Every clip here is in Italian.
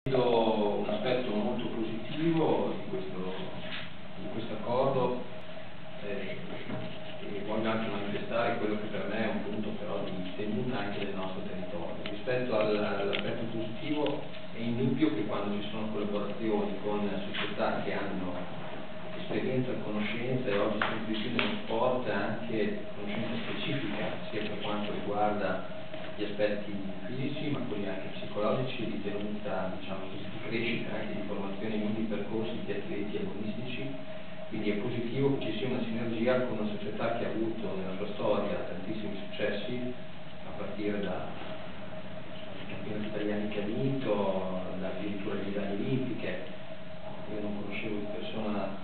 Un aspetto molto positivo di questo accordo e voglio anche manifestare quello che per me è un punto però di tenuta anche del nostro territorio. Rispetto all'aspetto positivo è indubbio che quando ci sono collaborazioni con società che hanno esperienza, conoscenza e oggi sempre più nello sport anche conoscenza specifica sia per quanto riguarda gli aspetti fisici ma quelli anche psicologici, di tenuta, diciamo così, di crescita, anche di formazione in lungi percorsi di atleti agonistici, quindi è positivo che ci sia una sinergia con una società che ha avuto nella sua storia tantissimi successi, a partire dai campionati italiani che ha vinto, addirittura le medaglie olimpiche. Io non conoscevo di persona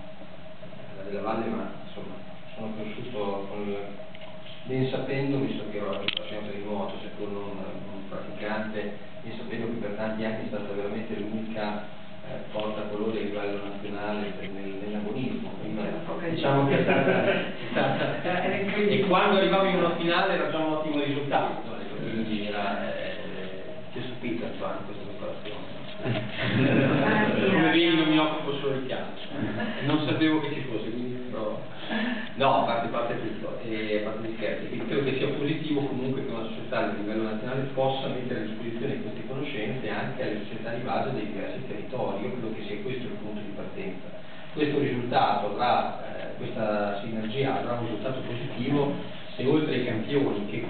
la della Valle, ma insomma sono conosciuto ben sapendo, visto che ero anche appassionato di nuoto, seppur non un praticante, ben sapendo che per tanti anni è stata veramente l'unica portacolore a livello nazionale nell'agonismo. Diciamo che è stata e quando arrivavo in una finale era già un ottimo risultato, quindi ti è stupita in questa preparazione. Come vedi non mi occupo solo di calcio, non sapevo che ci fosse, quindi però no, a parte tutto, a parte gli scherzi, credo che sia positivo comunque che una società a livello nazionale possa mettere a disposizione queste conoscenze anche alle società di base dei diversi territori. Io credo che sia questo il punto di partenza. Questo risultato questa sinergia avrà un risultato positivo se oltre ai campioni che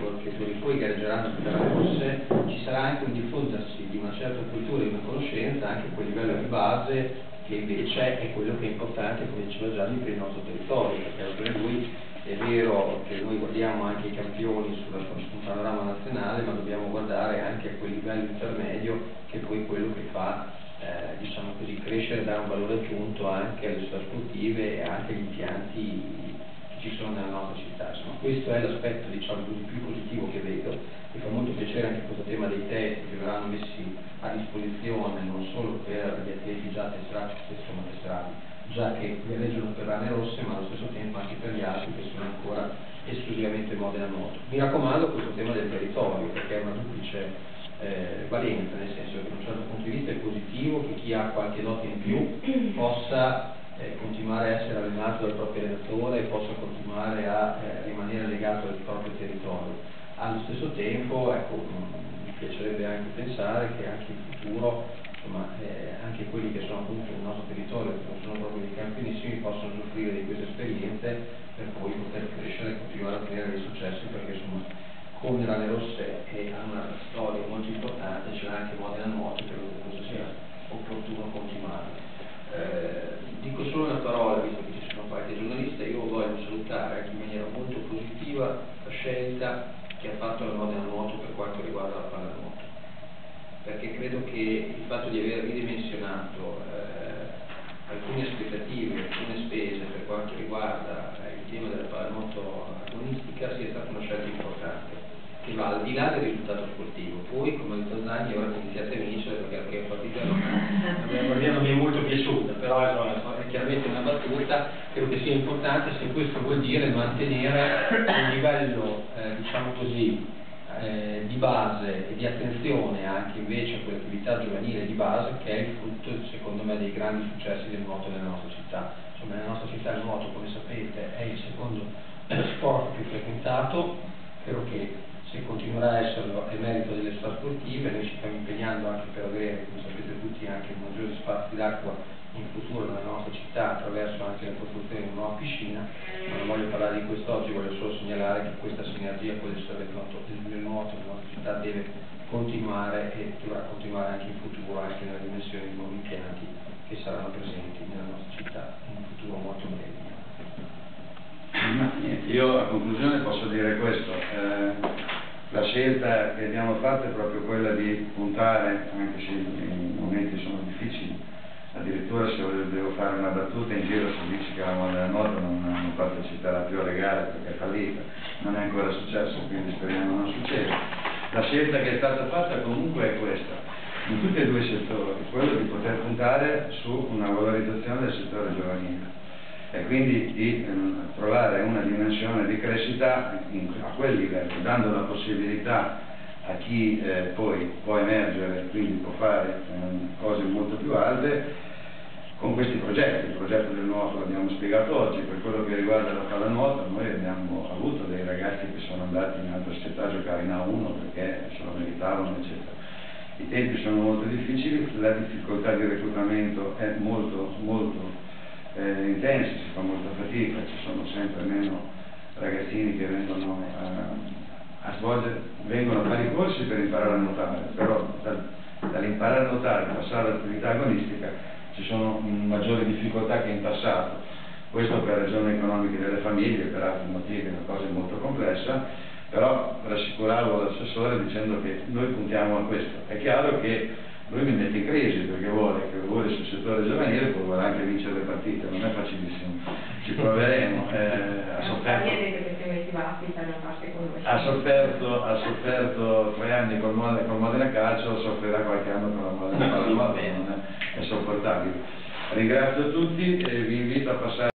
poi gareggeranno per le rosse ci sarà anche un diffondersi di una certa cultura e di una conoscenza anche a quel livello di base che invece è quello che è importante, come diceva Gianni, per il nostro territorio, perché per lui è vero che noi guardiamo anche i campioni sul panorama nazionale, ma dobbiamo guardare anche a quel livello intermedio che è poi quello che fa diciamo così, crescere e dare un valore aggiunto anche alle società sportive e anche agli impianti che ci sono nella nostra città. Insomma, questo è l'aspetto diciamo così, più positivo che vedo. Mi fa molto piacere anche questo tema dei test che verranno messi a disposizione non solo per gli atleti già tesserati, già che gareggiano per rane rosse, ma allo stesso tempo anche per gli altri che sono ancora esclusivamente Modena Nuoto. Mi raccomando questo tema del territorio, perché è una duplice valenza, nel senso che da un certo punto di vista è positivo che chi ha qualche dote in più possa continuare a essere allenato dal proprio allenatore e possa continuare a rimanere legato al proprio territorio. Allo stesso tempo, ecco, mi piacerebbe anche pensare che anche in futuro, insomma, anche quelli che sono appunto nel nostro territorio, che non sono proprio dei campionissimi, possano soffrire di queste esperienze per poi poter crescere e continuare a ottenere dei successi, perché insomma come Rane Rosse che ha una storia molto importante, c'è anche Modena Nuoto, credo che questo sia opportuno continuare. Dico solo una parola, visto che ci sono qualche giornalista, io voglio salutare anche in maniera molto positiva la scelta che ha fatto la Modena Nuoto per quanto riguarda la pallanuoto, perché credo che il fatto di aver ridimensionato alcune aspettative, alcune spese per quanto riguarda il tema della pallanuoto agonistica sia stata una scelta importante, che va al di là del risultato sportivo. Poi, come ha detto Zani, ora che iniziate a vincere, perché la prima partita non mi è molto piaciuta, però è chiaramente una battuta, credo che sia importante se questo vuol dire mantenere un livello, diciamo così, di base e di attenzione anche invece a quell'attività giovanile di base che è il frutto, secondo me, dei grandi successi del nuoto nella nostra città. Insomma, nella nostra città il nuoto, come sapete, è il secondo sport più frequentato. Credo che se continuerà a esserlo è merito delle società sportive. Noi ci stiamo impegnando anche per avere, come sapete tutti, anche maggiori spazi d'acqua in futuro nella nostra città attraverso anche la costruzione di una nuova piscina, ma non voglio parlare di questo oggi, voglio solo segnalare che questa sinergia con le società del nuoto nella nostra città deve continuare e dovrà continuare anche in futuro, anche nella dimensione di nuovi impianti che saranno presenti nella nostra città in un futuro molto breve. Io a conclusione posso dire questo, la scelta che abbiamo fatto è proprio quella di puntare, anche se i momenti sono difficili, addirittura se devo fare una battuta in giro si dice che la Modena Nuoto non parteciperà più alle gare perché è fallita, non è ancora successo, quindi speriamo non succeda. La scelta che è stata fatta comunque è questa, in tutti e due i settori, quello di poter puntare su una valorizzazione del settore giovanile e quindi di trovare una dimensione di crescita a quel livello, dando la possibilità a chi poi può emergere, quindi può fare cose molto più alte con questi progetti. Il progetto del nuoto l'abbiamo spiegato oggi. Per quello che riguarda la pallanuoto, noi abbiamo avuto dei ragazzi che sono andati in altre società a giocare in A1 perché se lo meritavano, eccetera. I tempi sono molto difficili, la difficoltà di reclutamento è molto intensa, si fa molta fatica, ci sono sempre meno ragazzini che vengono a fare i corsi per imparare a nuotare, però dall'imparare a nuotare e passare all'attività agonistica ci sono maggiori difficoltà che in passato. Questo per ragioni economiche delle famiglie, per altri motivi, è una cosa molto complessa, però rassicuravo l'assessore dicendo che noi puntiamo a questo. È chiaro che lui mi mette in crisi perché vuole sul settore giovanile, poi vuole anche vincere le partite, non è facilissimo, ci proveremo. Ha sofferto 3 anni col Modena Calcio, soffrirà qualche anno con la Modena Pallanuoto, non è sopportabile. Ringrazio tutti e vi